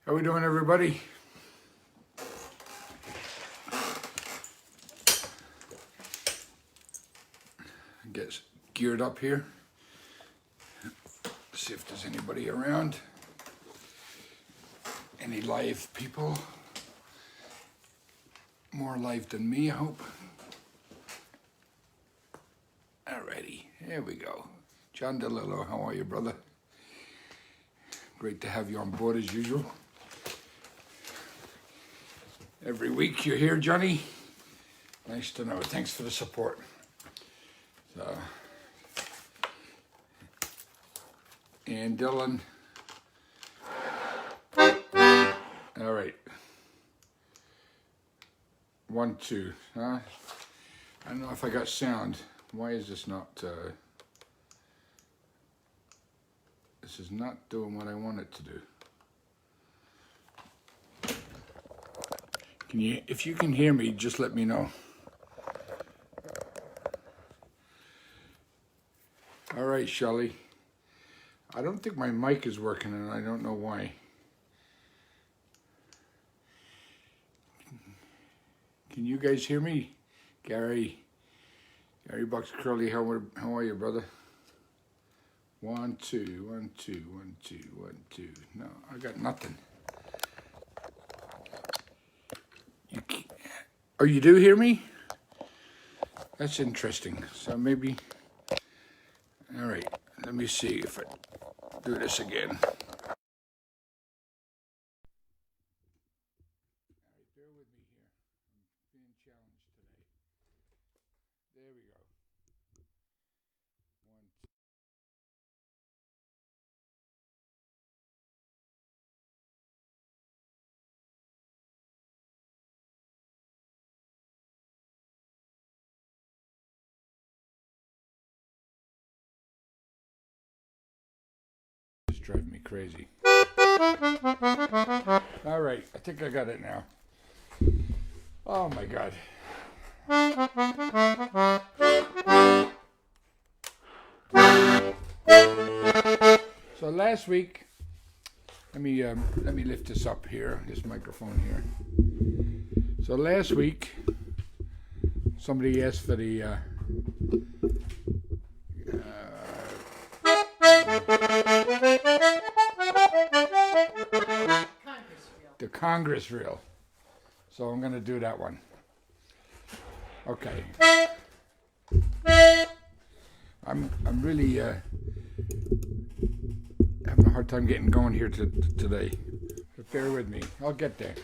How we doing, everybody? Get geared up here. See if there's anybody around. Any live people? More live than me, I hope. Alrighty, here we go. John DeLillo, how are you, brother? Great to have you on board as usual. Every week you're here, Johnny. Nice to know. Thanks for the support. So, and Dylan. All right. 1, 2. Huh? I don't know if I got sound. Why is this not? This is not doing what I want it to do. If you can hear me, just let me know. All right, Shelly. I don't think my mic is working, and I don't know why. Can you guys hear me? Gary Bucks Curly, how are you, brother? 1, 2, 1, 2, 1, 2, 1, 2. No, I got nothing. Oh, you do hear me? That's interesting. So maybe, all right, let me see if I do this again. All right, bear with me here. I'm being challenged today. There we go. 1, 2. It's driving me crazy. All right, I think I got it now. Oh my God. So last week, let me lift this up here, this microphone here. So last week, somebody asked for the Congress reel. So I'm going to do that one. Okay. I'm really having a hard time getting going here today. But bear with me. I'll get there.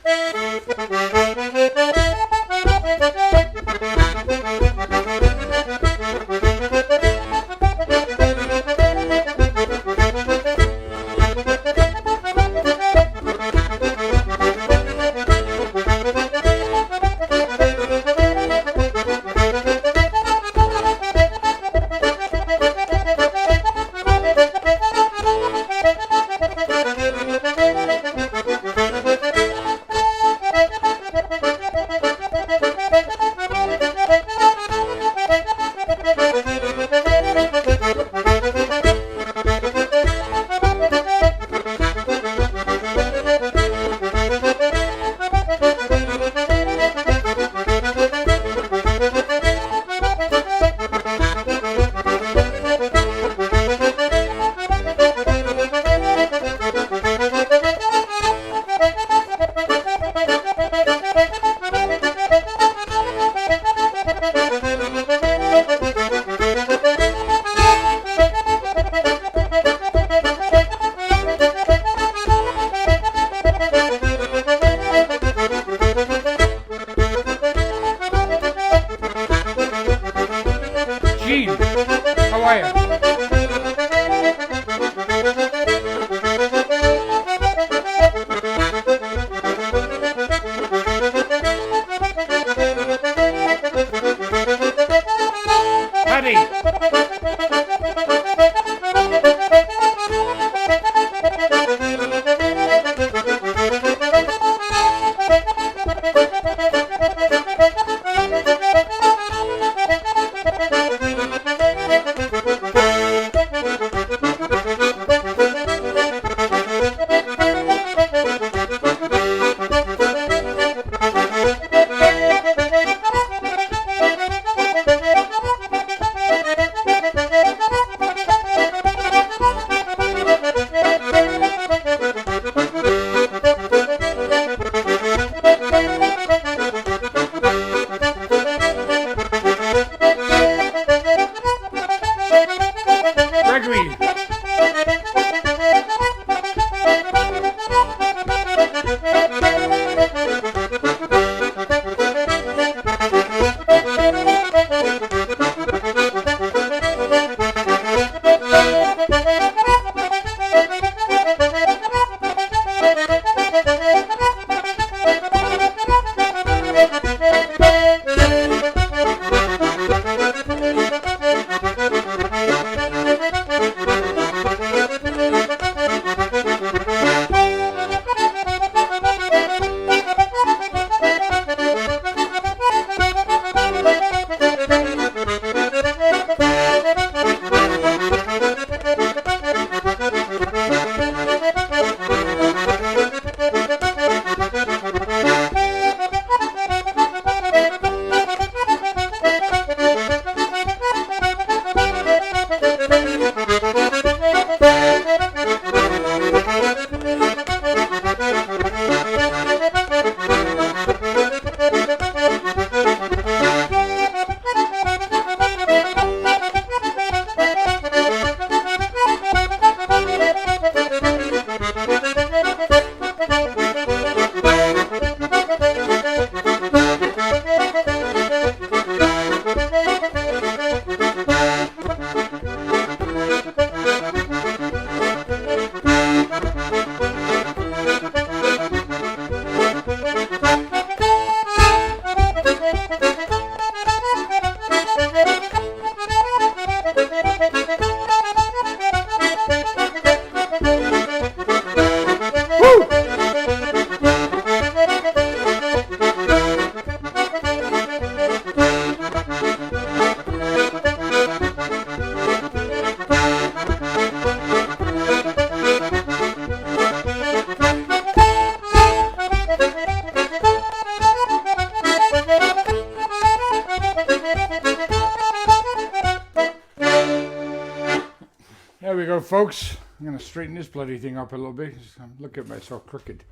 folks. I'm going to straighten this bloody thing up a little bit. Look at myself crooked.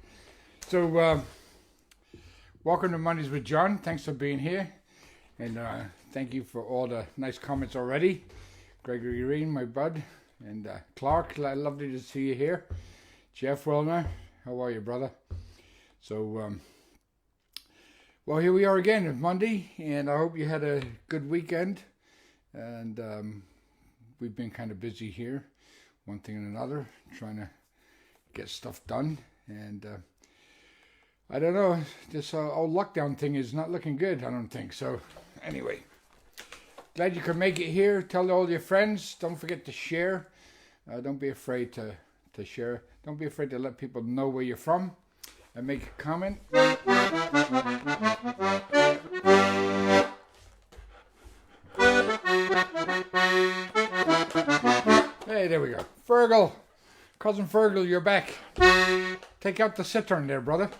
So, welcome to Mondays with John. Thanks for being here. And thank you for all the nice comments already. Gregory Green, my bud. And Clark, lovely to see you here. Jeff Whelan, how are you, brother? So, well, here we are again. It's Monday, and I hope you had a good weekend. And we've been kind of busy here, one thing and another, trying to get stuff done. And I don't know, this old lockdown thing is not looking good, I don't think. So anyway, glad you could make it here. Tell all your friends. Don't forget to share. Don't be afraid to share. Don't be afraid to let people know where you're from and make a comment. Hey, there we go. Fergal. Cousin Fergal, you're back. Take out the cittern there, brother.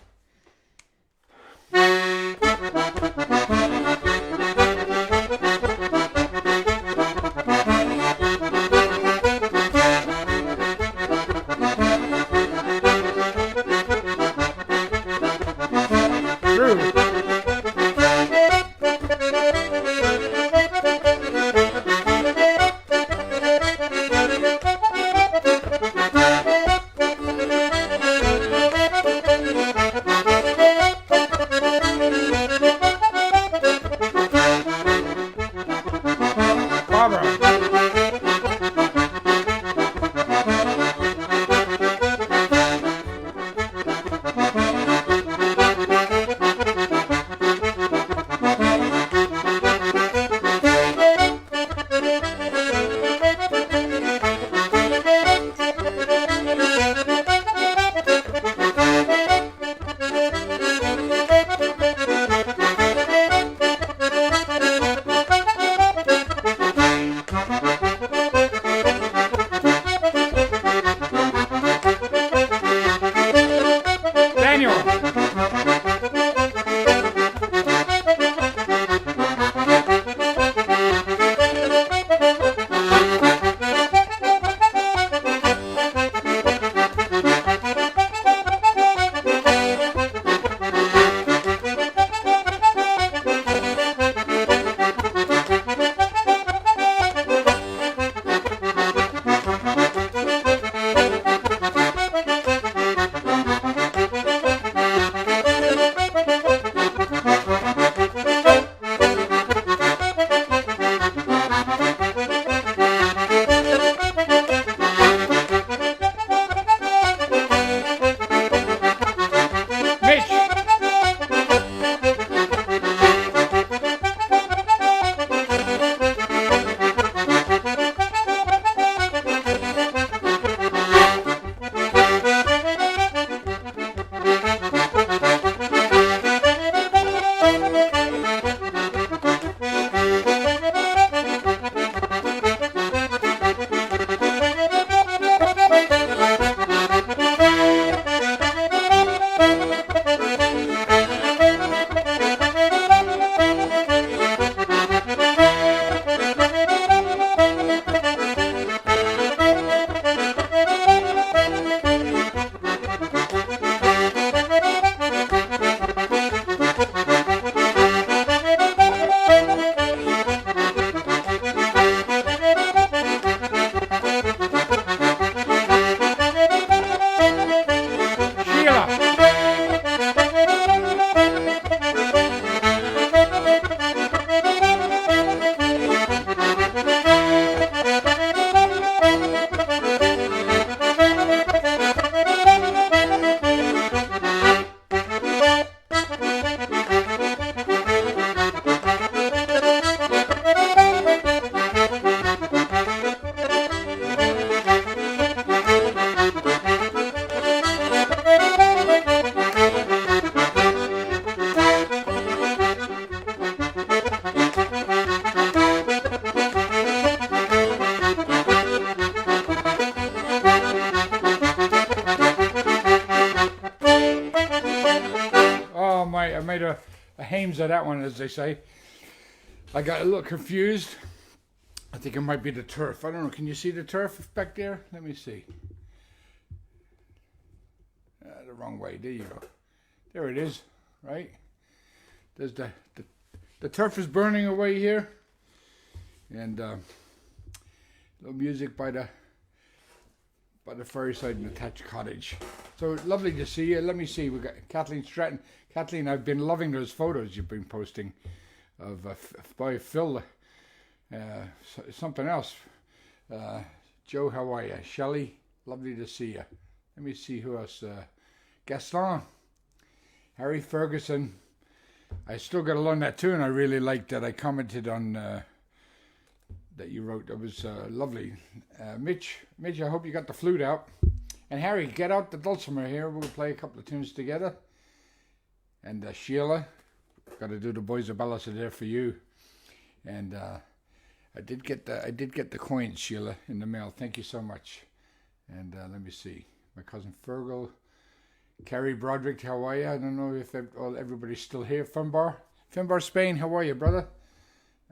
I made a hames of that one, as they say. I got a little confused. I think it might be the turf. I don't know. Can you see the turf back there? Let me see. The wrong way. There you go. There it is. Right. There's the turf is burning away here, and little music by the Fireside and Thatched Cottage. So lovely to see you. Let me see. We got Kathleen Stratton. Kathleen, I've been loving those photos you've been posting of by Phil. Something else. Joe, how are you? Shelley, lovely to see you. Let me see who else. Gaston, Harry Ferguson. I still got to learn that tune. I really liked that. I commented on that you wrote. That was lovely. Mitch, I hope you got the flute out. And Harry, get out the dulcimer here. We'll play a couple of tunes together. And Sheila, got to do the Boys of Ballas there for you. And I did get the coins, Sheila, in the mail. Thank you so much. And let me see. My cousin Fergal, Kerry Broderick, how are you? I don't know if everybody's still here. Finbar, Spain, how are you, brother?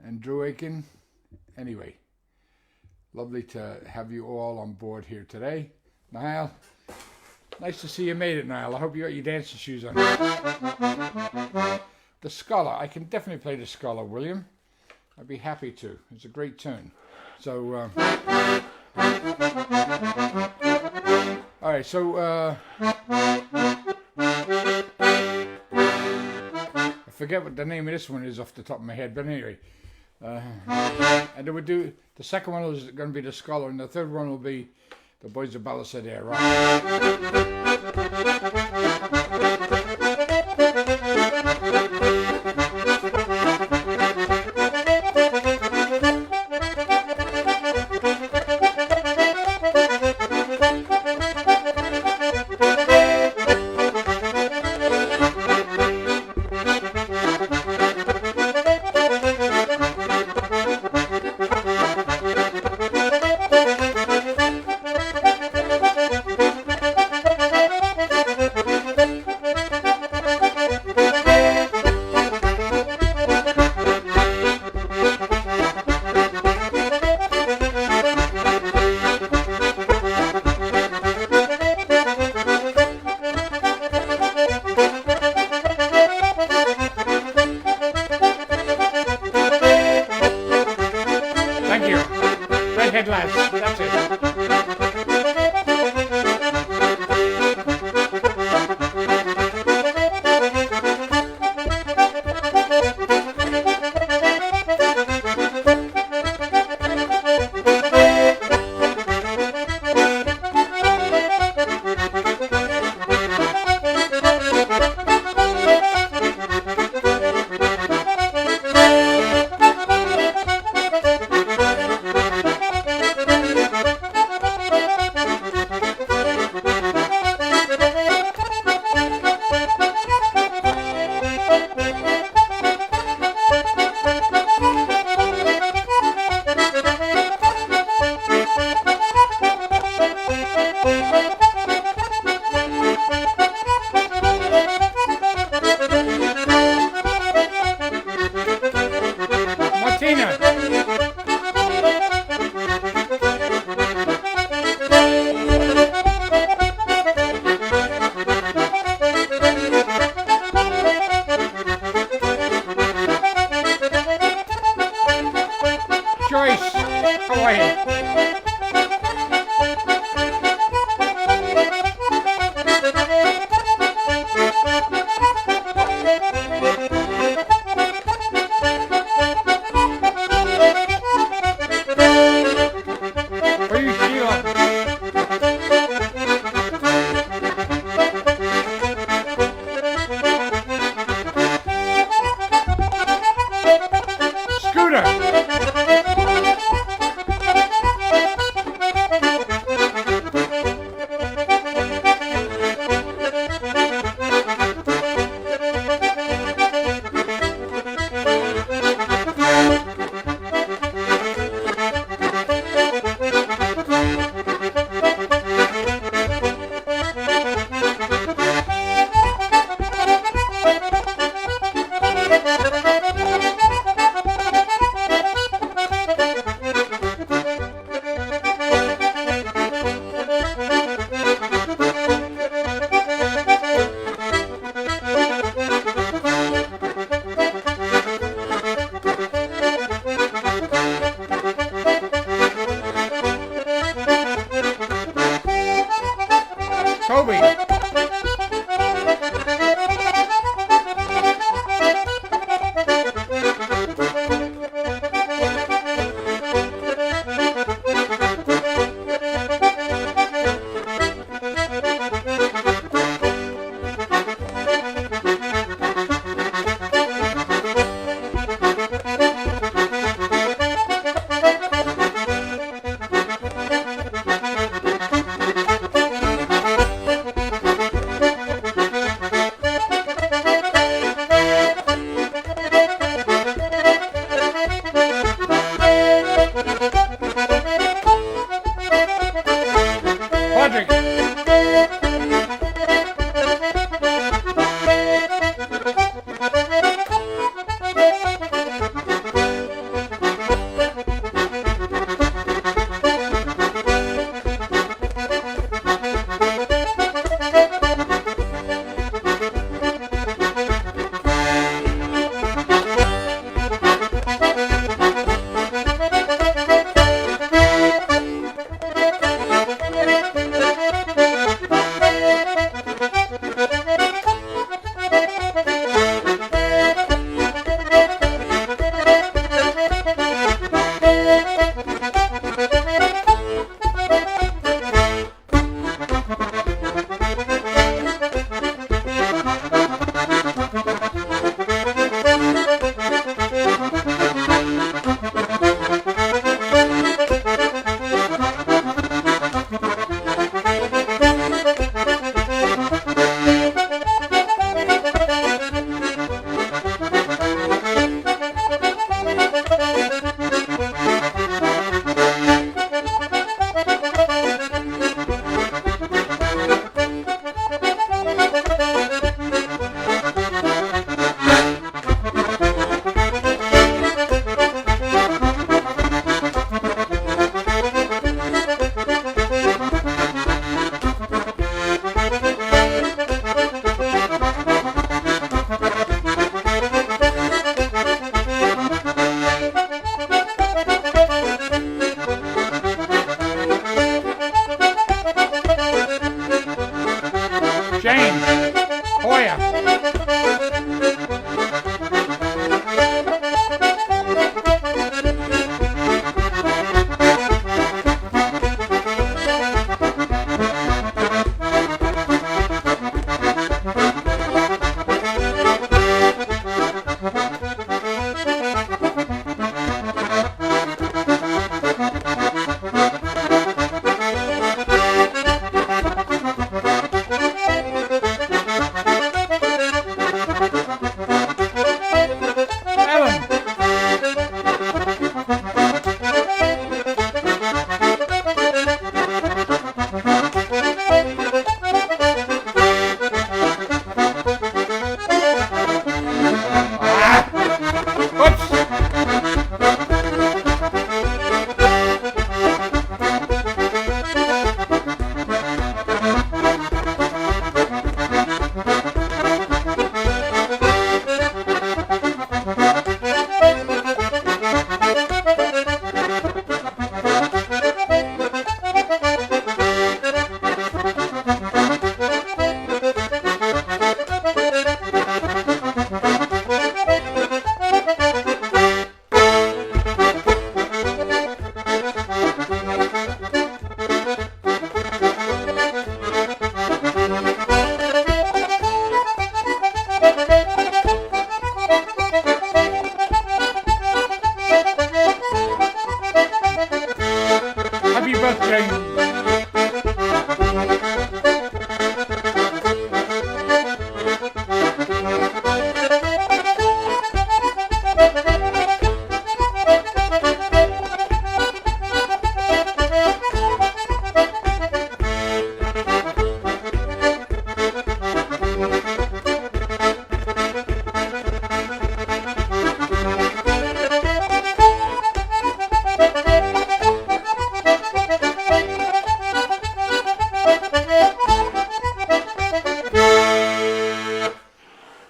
And Drew Aiken. Anyway, lovely to have you all on board here today. Niall, nice to see you made it, Niall. I hope you got your dancing shoes on. The Scholar, I can definitely play the Scholar, William. I'd be happy to. It's a great tune. So, all right, so I forget what the name of this one is off the top of my head, but anyway. And then we'll do, the second one is going to be the Scholar, and the third one will be the Boys of Ballas there, right? Toby.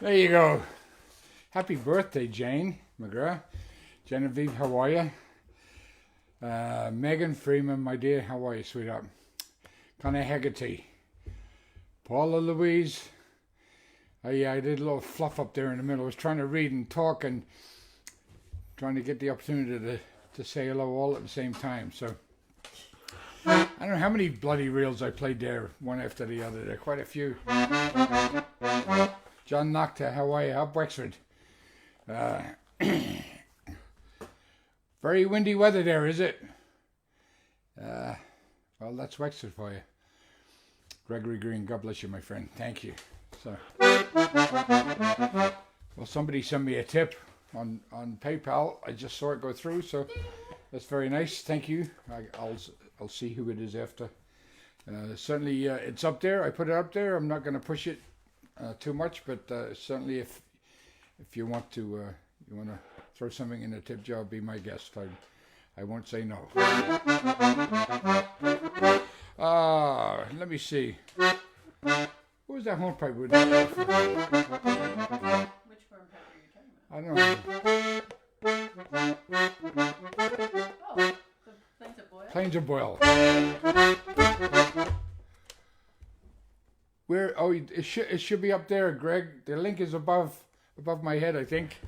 There you go. Happy birthday, Jane McGrath. Genevieve, how are you? Megan Freeman, my dear, how are you, sweetheart? Connor Hegarty. Paula Louise. Yeah, I did a little fluff up there in the middle. I was trying to read and talk and trying to get the opportunity to say hello all at the same time. So I don't know how many bloody reels I played there, one after the other. There are quite a few. John Nocta, how are you? Up Wexford. Very windy weather there, is it? Well, that's Wexford for you. Gregory Green, God bless you, my friend. Thank you. So, well, somebody sent me a tip on PayPal. I just saw it go through, so that's very nice. Thank you. I'll see who it is after. Certainly, it's up there. I put it up there. I'm not going to push it too much, but certainly, if you want to throw something in a tip jar, be my guest. I won't say no. Let me see. What was that hornpipe with? Which hornpipe are you talking about? I don't know. Oh, the Plains of Boyle? Plains of Boyle. Where? Oh, it should be up there, Greg. The link is above my head, I think.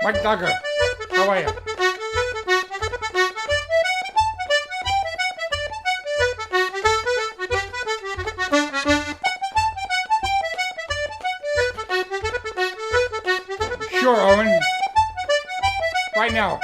Mike Duggar, how are you? Sure, Owen. Right now.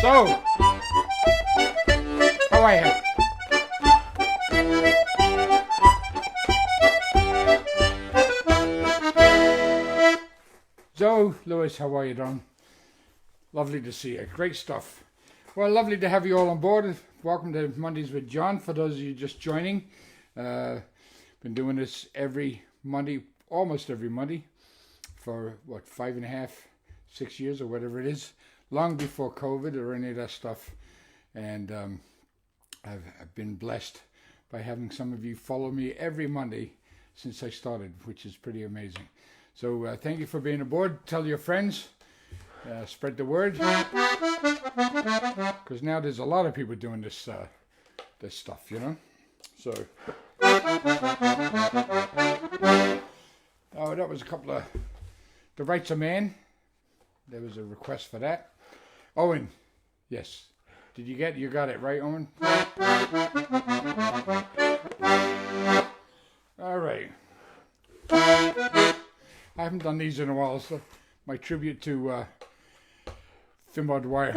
So, how are you? So, Lewis, how are you, Don? Lovely to see you. Great stuff. Well, lovely to have you all on board. Welcome to Mondays with John. For those of you just joining, been doing this every Monday, almost every Monday, for what, 5.5, 6 years or whatever it is. Long before COVID or any of that stuff, and I've been blessed by having some of you follow me every Monday since I started, which is pretty amazing. So thank you for being aboard. Tell your friends, spread the word, because now there's a lot of people doing this stuff, you know. So that was a couple of The Rights of Man. There was a request for that. Owen, yes. Did you got it right, Owen? All right. I haven't done these in a while, so my tribute to Finbar Dwyer.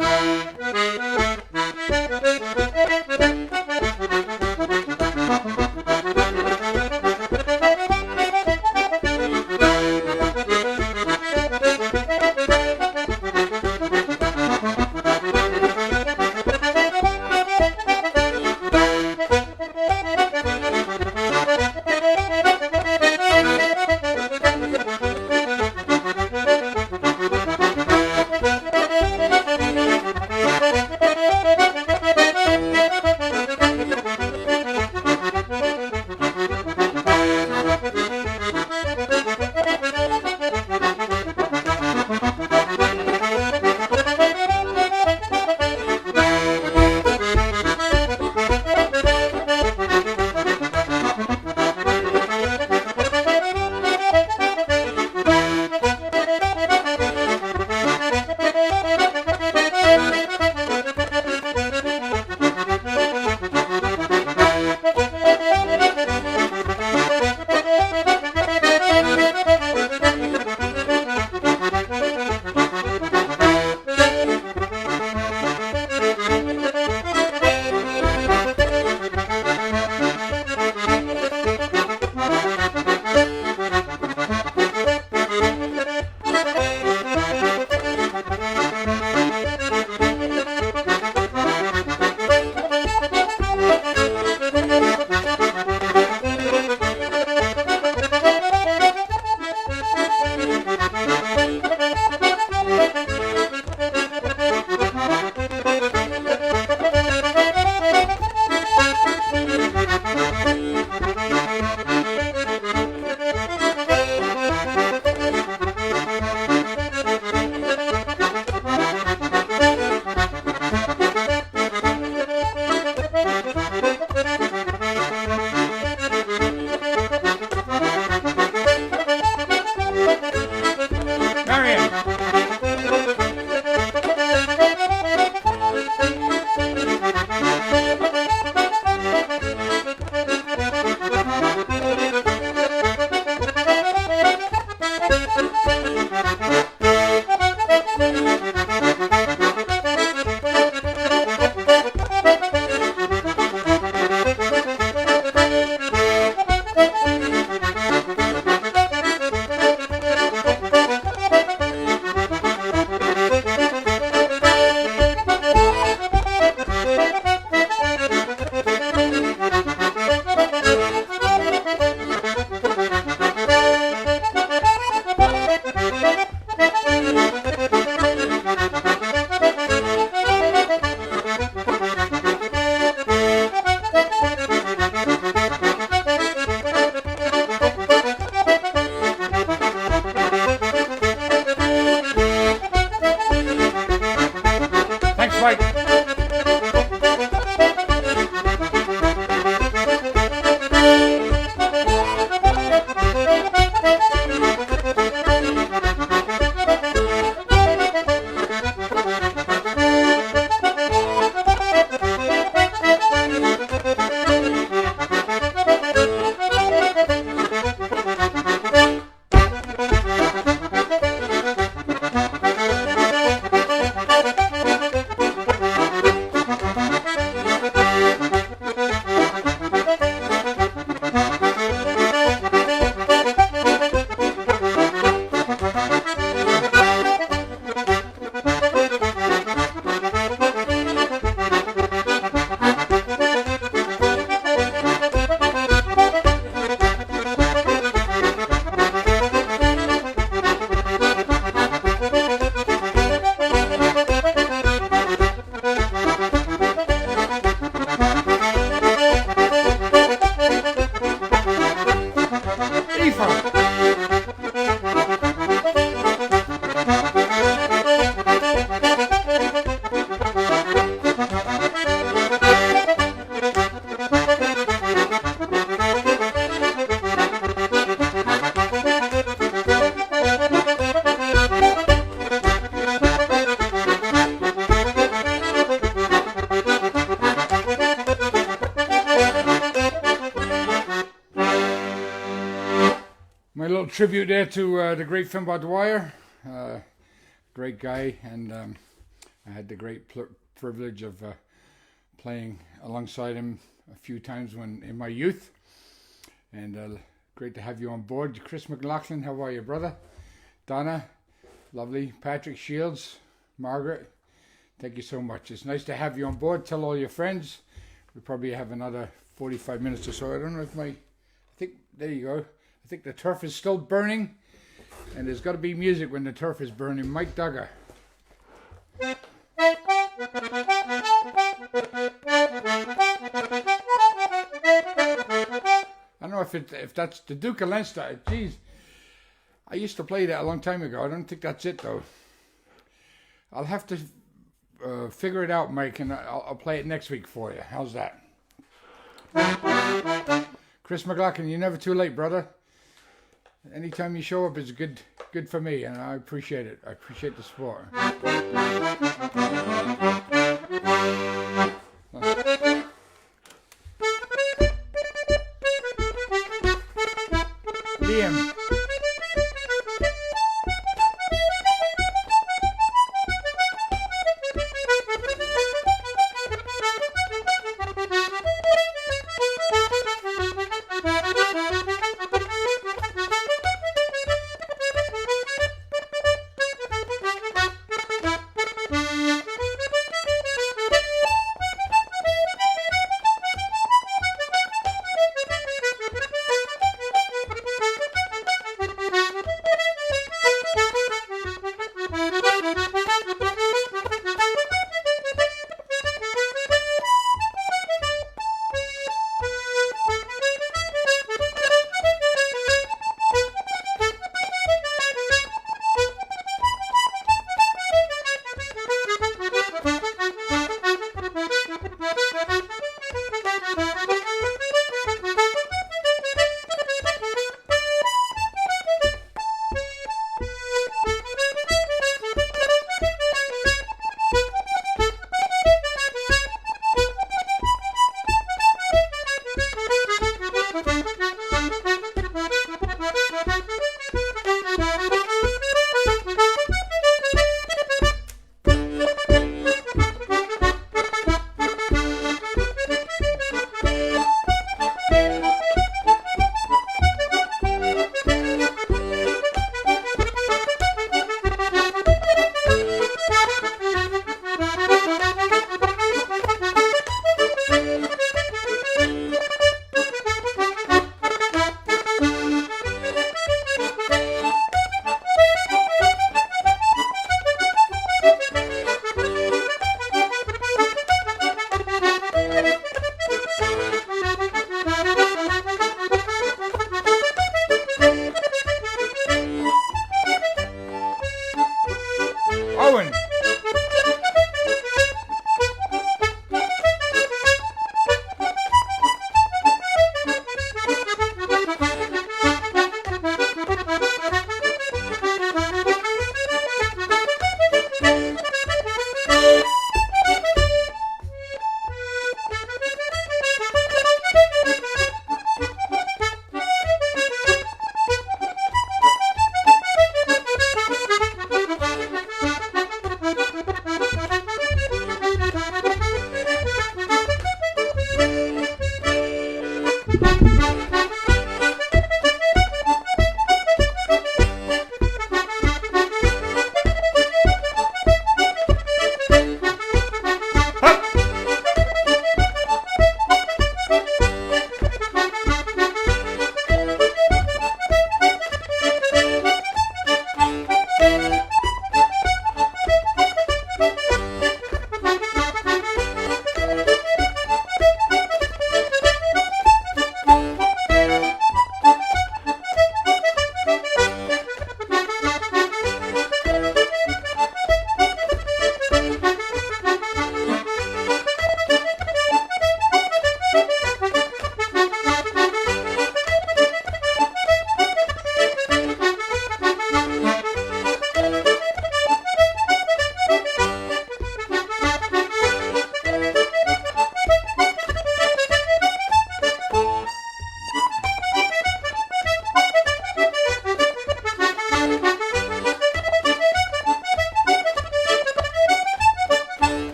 little tribute there to the great Finbar Dwyer. Great guy, and I had the great privilege of playing alongside him a few times when in my youth. And great to have you on board. Chris McLaughlin, how are you, brother? Donna, lovely. Patrick Shields, Margaret, thank you so much. It's nice to have you on board. Tell all your friends. We probably have another 45 minutes or so. I don't know if I think, there you go. I think the turf is still burning, and there's got to be music when the turf is burning. Mike Duggar. I don't know if that's the Duke of Leinster. Jeez, I used to play that a long time ago. I don't think that's it though. I'll have to figure it out, Mike, and I'll play it next week for you. How's that? Chris McLaughlin, you're never too late, brother. Anytime you show up is good for me, and I appreciate it. I appreciate the support. Liam.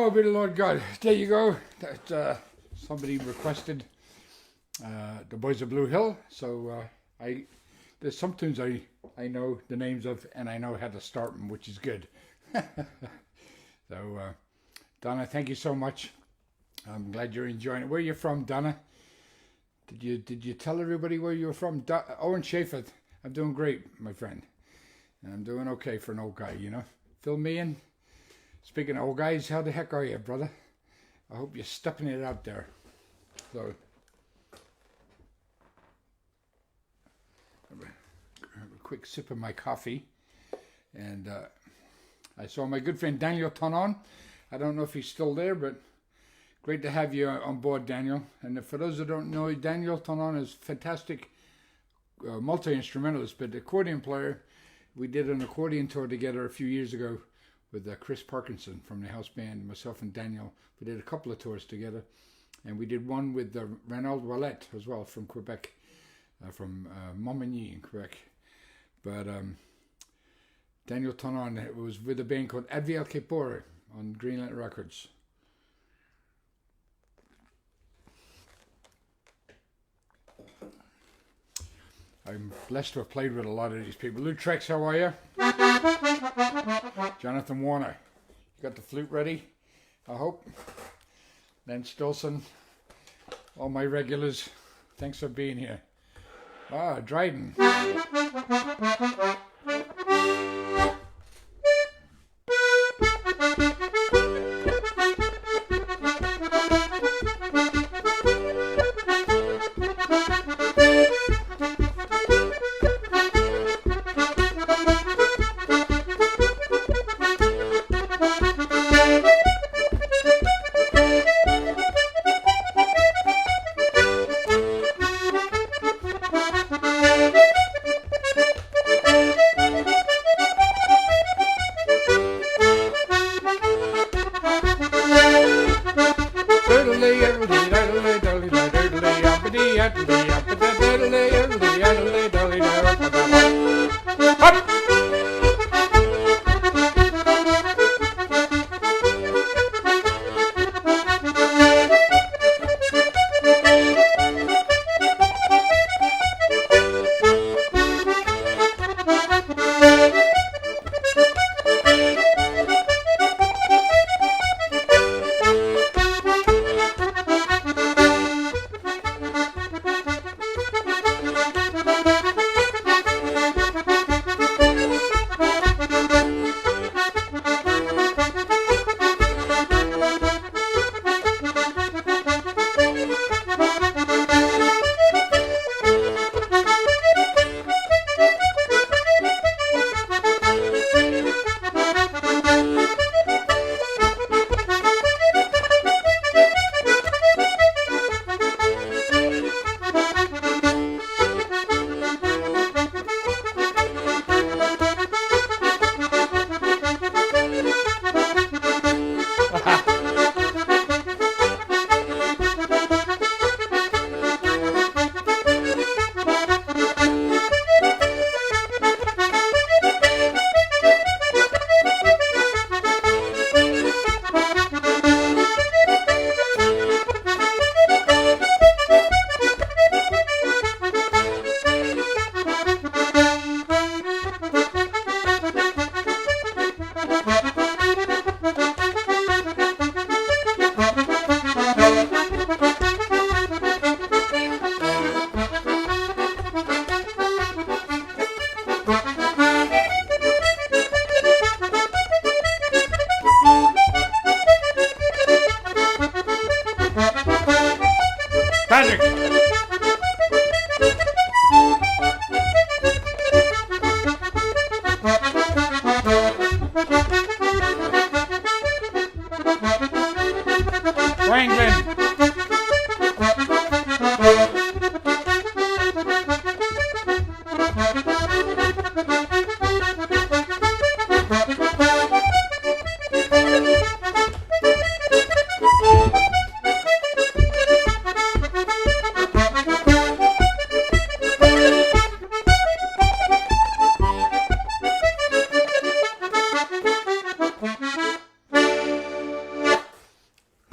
Oh, be the Lord God. There you go. That somebody requested the Boys of Blue Hill. So there's some tunes I know the names of, and I know how to start them, which is good. So, Donna, thank you so much. I'm glad you're enjoying it. Where are you from, Donna? Did you tell everybody where you were from? Owen Shaffer. I'm doing great, my friend. I'm doing okay for an old guy, you know. Fill me in. Speaking of old guys, how the heck are you, brother? I hope you're stepping it out there. So, have a quick sip of my coffee. And I saw my good friend Daniel Tonon. I don't know if he's still there, but great to have you on board, Daniel. And for those who don't know, Daniel Tonon is a fantastic multi-instrumentalist, but accordion player. We did an accordion tour together a few years ago with Chris Parkinson from the house band, myself and Daniel. We did a couple of tours together, and we did one with Renaud Wallet as well from Quebec, from Montmagny in Quebec. But Daniel Tonon was with a band called Adviel Kepore on Greenland Records. I'm blessed to have played with a lot of these people. Lou Trex, how are you? Jonathan Warner, you got the flute ready? I hope. Len Stolson, all my regulars, thanks for being here. Dryden.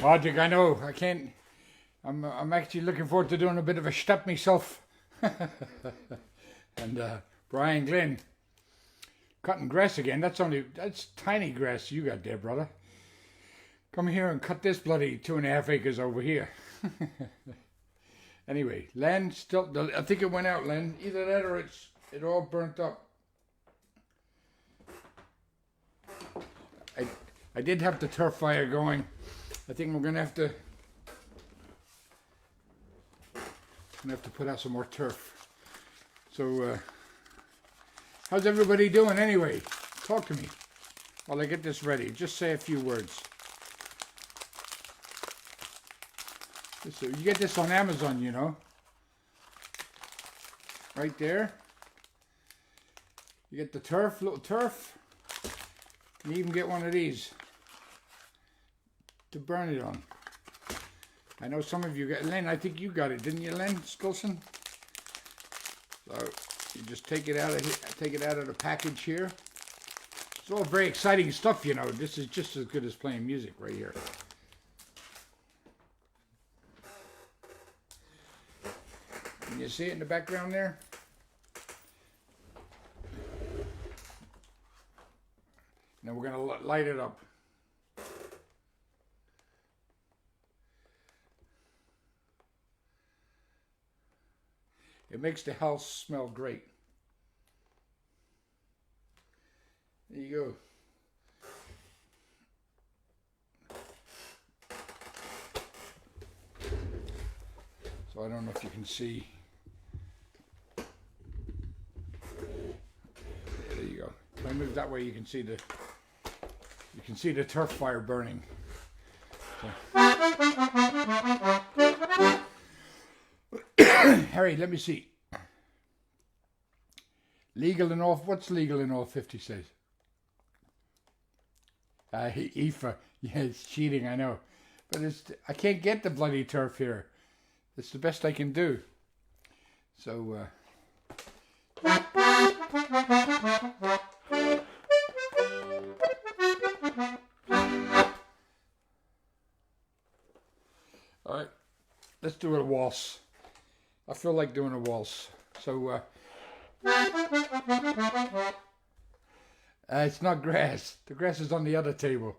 Logic, I know. I can't. I'm actually looking forward to doing a bit of a step myself. And Brian Glenn cutting grass again. That's tiny grass you got there, brother. Come here and cut this bloody 2.5 acres over here. Anyway, Len still. I think it went out, Len. Either that or it all burnt up. I did have the turf fire going. I think we're gonna have to put out some more turf. So, how's everybody doing anyway? Talk to me while I get this ready. Just say a few words. You get this on Amazon, you know. Right there. You get the turf, little turf. And you even get one of these to burn it on. I know some of you got, Len, I think you got it, didn't you, Len Skilson? So you just take it out of the package here. It's all very exciting stuff, you know. This is just as good as playing music right here. Can you see it in the background there? Now we're going to light it up. It makes the house smell great. There you go. So I don't know if you can see. There you go. If I move that way, you can see the turf fire burning. So. Harry, let me see. Legal in all. What's legal in all 50 states? EFA. Yeah, it's cheating, I know. But I can't get the bloody turf here. It's the best I can do. So, all right, let's do a waltz. I feel like doing a waltz. So, it's not grass. The grass is on the other table.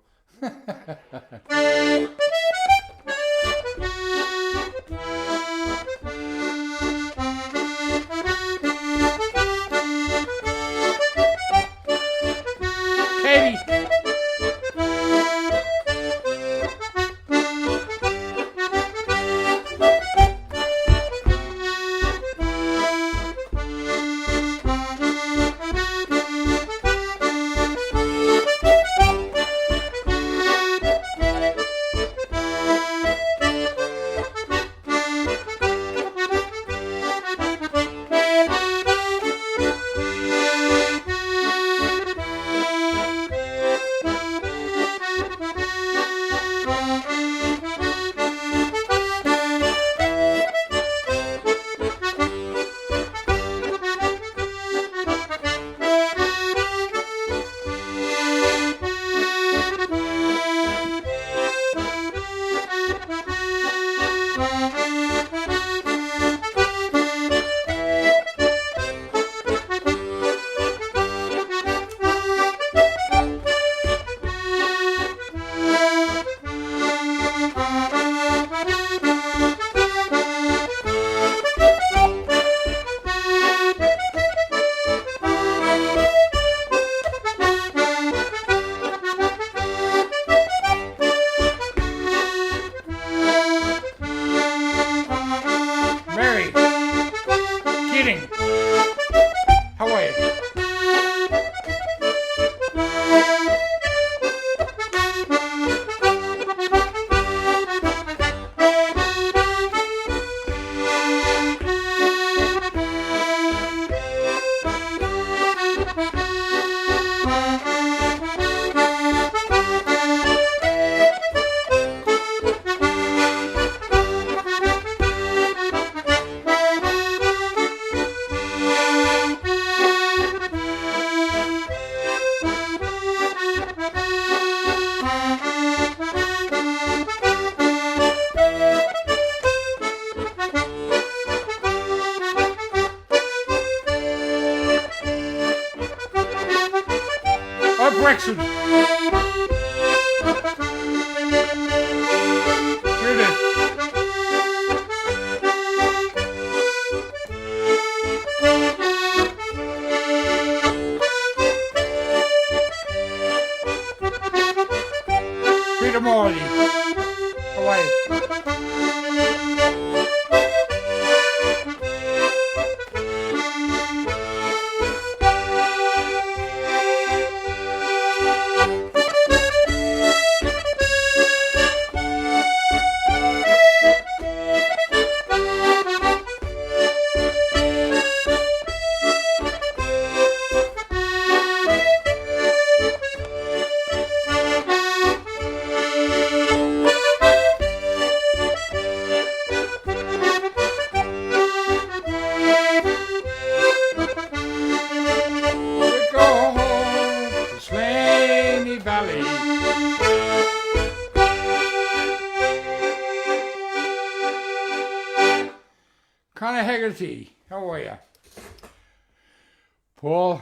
Katie! Wexford. Hear this. Peter Morley. Hawaii. Valley. Connor Hegarty, how are you? Paul,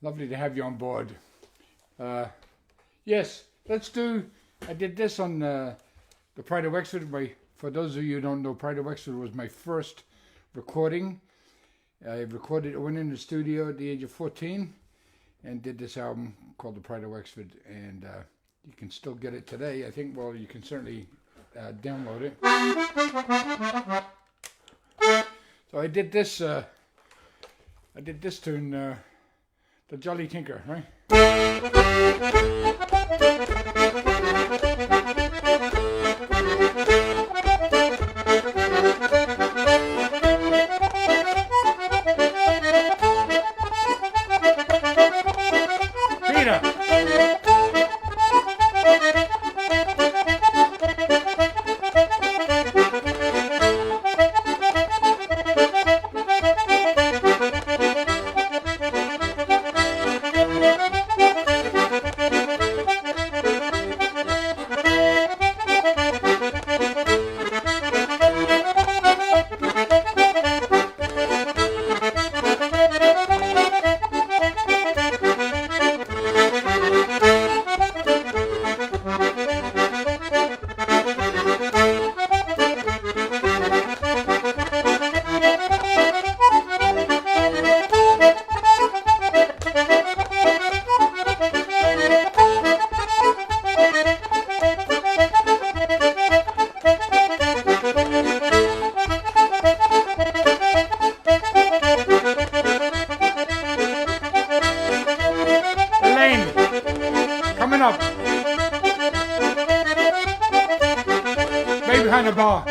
lovely to have you on board. Yes, let's do, I did this on the Pride of Wexford. For those of you who don't know, Pride of Wexford was my first recording. I went in the studio at the age of 14 and did this album called The Pride of Wexford, and you can still get it today. I think, well, you can certainly download it. So I did this tune, The Jolly Tinker, right? Coming up. Maybe behind the bar.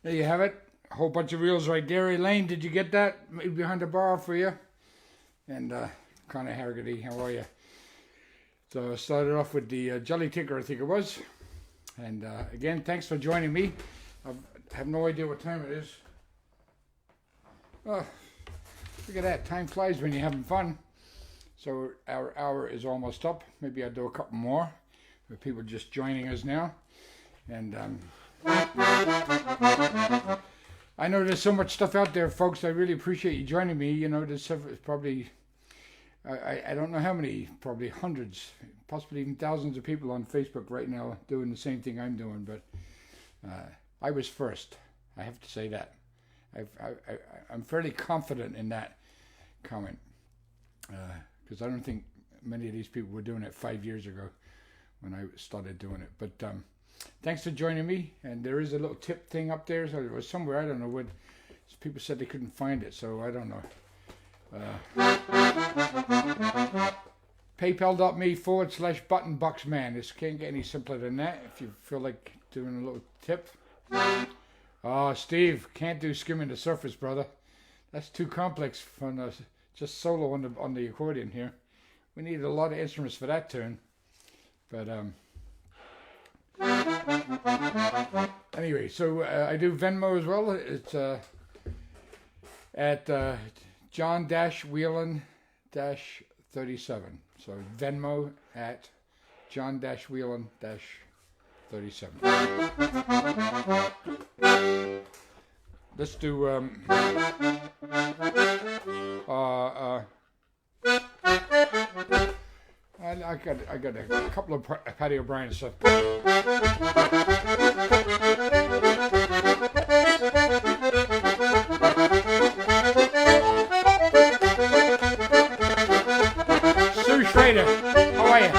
There you have it. A whole bunch of reels right there. Elaine, did you get that? Maybe behind the bar for you. And Connor Hargitty, how are you? So I started off with the Jelly Ticker, I think it was. And again, thanks for joining me. I have no idea what time it is. Oh, look at that. Time flies when you're having fun. So our hour is almost up. Maybe I'll do a couple more with people just joining us now. And I know there's so much stuff out there, folks. I really appreciate you joining me. You know, there's probably, I don't know how many, probably hundreds, possibly even thousands of people on Facebook right now doing the same thing I'm doing. But I was first. I have to say that. I'm fairly confident in that comment. Because I don't think many of these people were doing it 5 years ago when I started doing it. But thanks for joining me. And there is a little tip thing up there. So it was somewhere, I don't know what. People said they couldn't find it, so I don't know. PayPal.me/buttonboxman. This can't get any simpler than that if you feel like doing a little tip. Oh, Steve, can't do skimming the surface, brother. That's too complex for us. Just solo on the accordion here. We need a lot of instruments for that tune. But anyway, so I do Venmo as well. It's at John-Whelan-37. So Venmo at John-Whelan-37. Let's do I got a couple of Patty O'Brien stuff. Sue Schrader, how are you?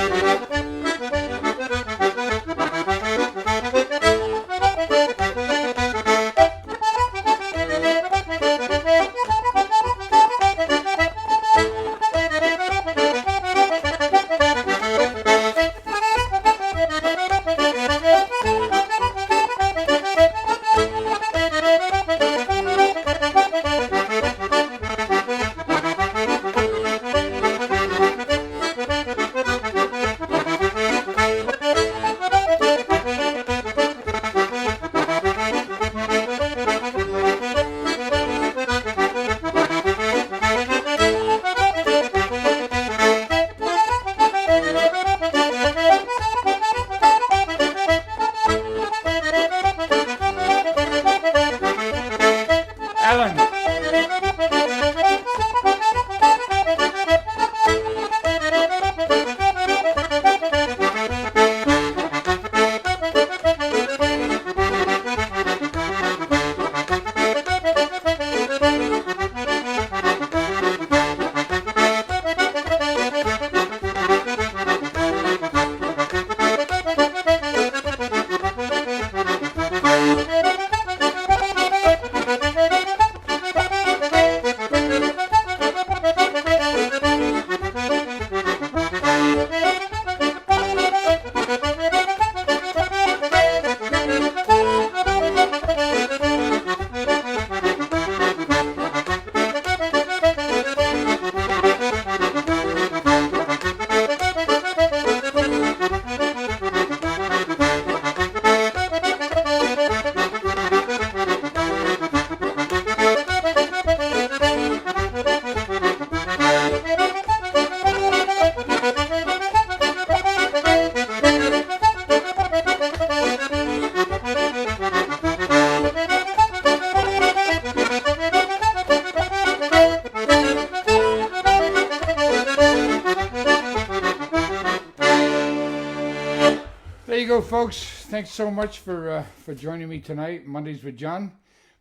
There you go, folks. Thanks so much for joining me tonight. Mondays with John.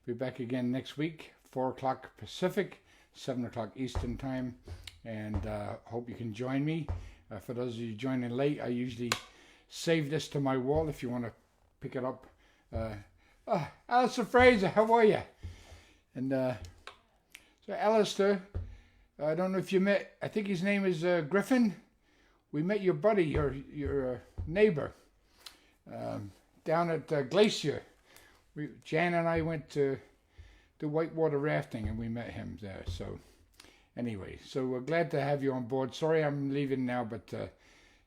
Be back again next week, 4 o'clock Pacific, 7 o'clock Eastern Time. And hope you can join me. For those of you joining late, I usually save this to my wall if you want to pick it up. Alistair Fraser, how are you? And so Alistair, I don't know if you met, I think his name is Griffin. We met your buddy, your neighbor, down at Glacier Jan and I went to whitewater rafting, and we met him there. So anyway, so we're glad to have you on board. Sorry I'm leaving now, but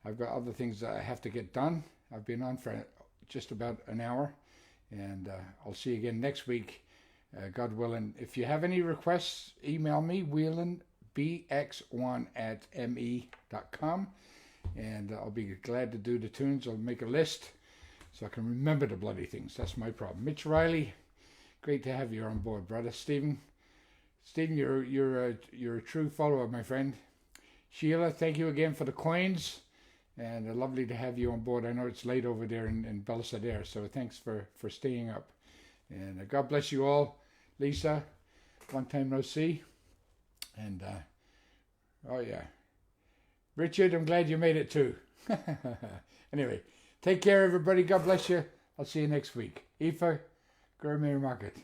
I've got other things that I have to get done. I've been on for just about an hour, and I'll see you again next week, God willing. If you have any requests, email me, Whelan, bx1@me.com, and I'll be glad to do the tunes. I'll make a list so I can remember the bloody things. That's my problem. Mitch Riley, great to have you on board, brother. Stephen, you're a true follower, my friend. Sheila, thank you again for the coins, and lovely to have you on board. I know it's late over there in Belsadere, so thanks for staying up. And God bless you all. Lisa, long time no see. And oh yeah, Richard, I'm glad you made it too. Anyway, take care, everybody. God bless you. I'll see you next week. Aoife, Gurmir Market.